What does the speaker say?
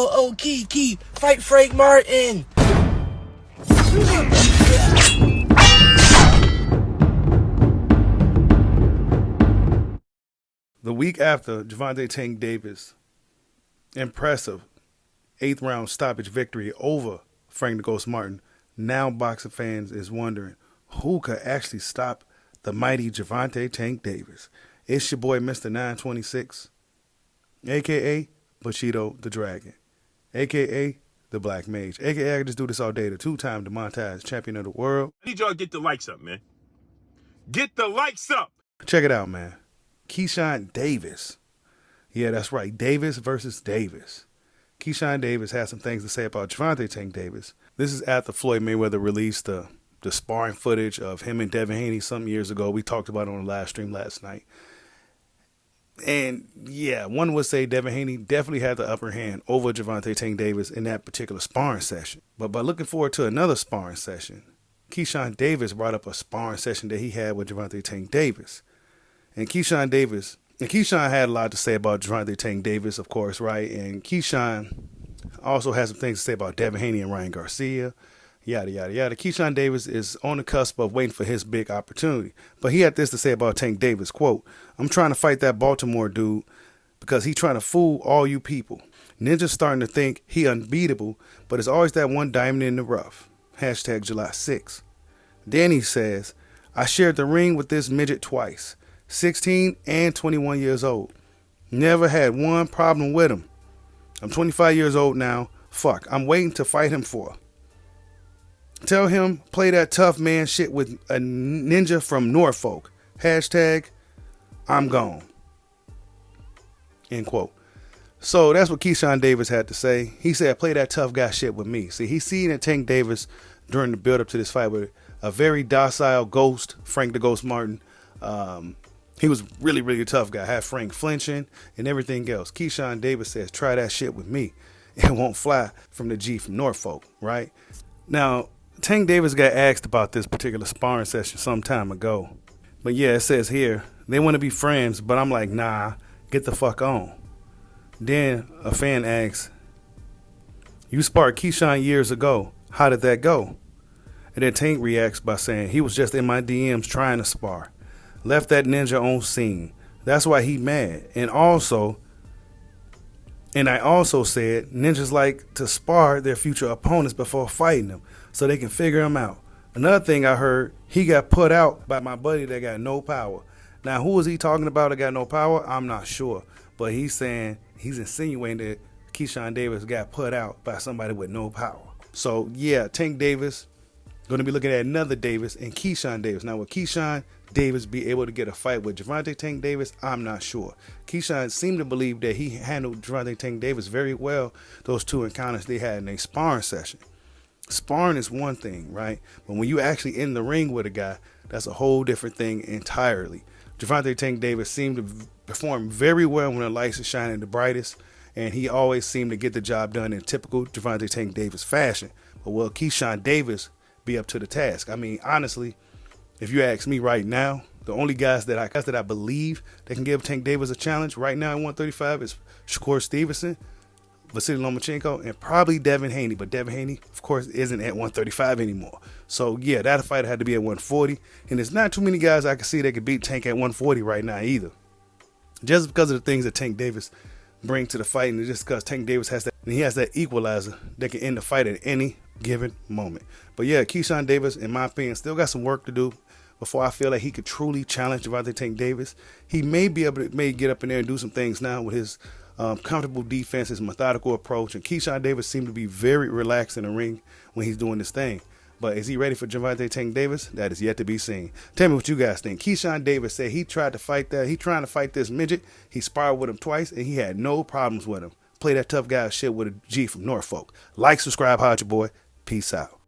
Oh, Key, fight Frank Martin. The week after Gervonta Tank Davis' impressive 8th round stoppage victory over Frank the Ghost Martin, now boxing fans is wondering who could actually stop the mighty Gervonta Tank Davis. It's your boy Mr. 926, a.k.a. Bushido the Dragon, a.k.a. the Black Mage, a.k.a. I can just do this all day, the 2-time demonetized champion of the world. I need y'all to get the likes up, man. Get the likes up. Check it out, man. Keyshawn Davis. Yeah, that's right. Davis versus Davis. Keyshawn Davis has some things to say about Gervonta Tank Davis. This is after Floyd Mayweather released the sparring footage of him and Devin Haney some years ago. We talked about it on the live stream last night. And yeah, one would say Devin Haney definitely had the upper hand over Gervonta Tank Davis in that particular sparring session. But by looking forward to another sparring session, Keyshawn Davis brought up a sparring session that he had with Gervonta Tank Davis. And Keyshawn had a lot to say about Gervonta Tank Davis, of course, right? And Keyshawn also has some things to say about Devin Haney and Ryan Garcia, yada, yada, yada. Keyshawn Davis is on the cusp of waiting for his big opportunity. But he had this to say about Tank Davis, quote, "I'm trying to fight that Baltimore dude because he's trying to fool all you people. Ninja's starting to think he unbeatable, but it's always that one diamond in the rough. Hashtag July 6th. Danny says, I shared the ring with this midget twice. 16 and 21 years old. Never had one problem with him. I'm 25 years old now. Fuck, I'm waiting to fight him for. Tell him play that tough man shit with a ninja from Norfolk. Hashtag I'm gone." End quote. So that's what Keyshawn Davis had to say. He said, play that tough guy shit with me. See, he's seen that Tank Davis during the build up to this fight with a very docile ghost, Frank the Ghost Martin. He was really, really a tough guy. Had Frank flinching and everything else. Keyshawn Davis says, try that shit with me. It won't fly from the G from Norfolk, right? Now, Tank Davis got asked about this particular sparring session some time ago. But yeah, it says here, they want to be friends, but I'm like, nah, get the fuck on. Then a fan asks, you sparred Keyshawn years ago. How did that go? And then Tank reacts by saying, he was just in my DMs trying to spar. Left that ninja on scene. That's why he mad. And I also said ninjas like to spar their future opponents before fighting them so they can figure them out. Another thing I heard, he got put out by my buddy that got no power. Now, who is he talking about that got no power? I'm not sure. But he's insinuating that Keyshawn Davis got put out by somebody with no power. So, yeah, Tank Davis going to be looking at another Davis and Keyshawn Davis. Now, will Keyshawn Davis be able to get a fight with Gervonta Tank Davis? I'm not sure. Keyshawn seemed to believe that he handled Gervonta Tank Davis very well, those two encounters they had in a sparring session. Sparring is one thing, right? But when you actually in the ring with a guy, that's a whole different thing entirely. Gervonta Tank Davis seemed to perform very well when the lights are shining the brightest, and he always seemed to get the job done in typical Gervonta Tank Davis fashion. But will Keyshawn Davis be up to the task? I mean, honestly, if you ask me right now, the only guys that I believe that can give Tank Davis a challenge right now at 135 is Shakur Stevenson, Vasily Lomachenko, and probably Devin Haney. But Devin Haney, of course, isn't at 135 anymore. So, yeah, that fight had to be at 140. And there's not too many guys I can see that could beat Tank at 140 right now either. Just because of the things that Tank Davis brings to the fight, and just because Tank Davis has that equalizer that can end the fight at any given moment. But, yeah, Keyshawn Davis, in my opinion, still got some work to do before I feel like he could truly challenge Gervonta Tank Davis. He may be able to get up in there and do some things now with his comfortable defense, his methodical approach. And Keyshawn Davis seemed to be very relaxed in the ring when he's doing this thing. But is he ready for Gervonta Tank Davis? That is yet to be seen. Tell me what you guys think. Keyshawn Davis said he tried to fight that. He trying to fight this midget. He sparred with him twice, and he had no problems with him. Play that tough guy shit with a G from Norfolk. Like, subscribe, hide your boy. Peace out.